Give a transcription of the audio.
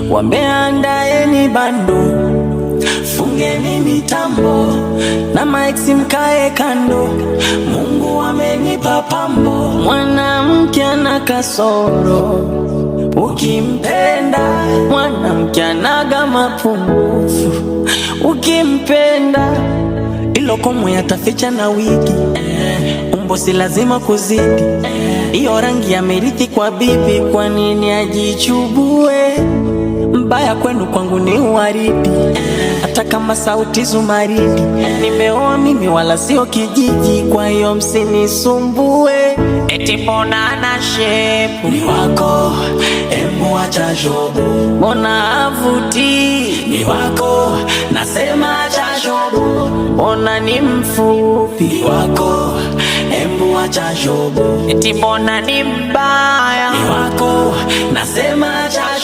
Wameandaeni bando, fungeni mitambo, na maiksi mkae kando. Mungu amenipa pambo. Mwanamke ana kasoro, ukimpenda. Mwanamke anaga mapungufu, ukimpenda. Ilo komo yataficha na wigi, umbo si lazima kuzidi. Iyo rangi ya merithi kwa bibi, kwa nini ajichubue? Mbaya kwenu kwangu ni uwaridi, hata kama sauti zumaridi. Nimeoa mimi wala sio kijiji, kwa hiyo msinisumbue. Eti mbona ana shepu ni wako, embu acha shobo. Mbona avuti ni wako, nasema acha shobo. Mbona ni mfupi ni wako, embu acha shobo. Eti mbona ni mbaya ni wako, nasema acha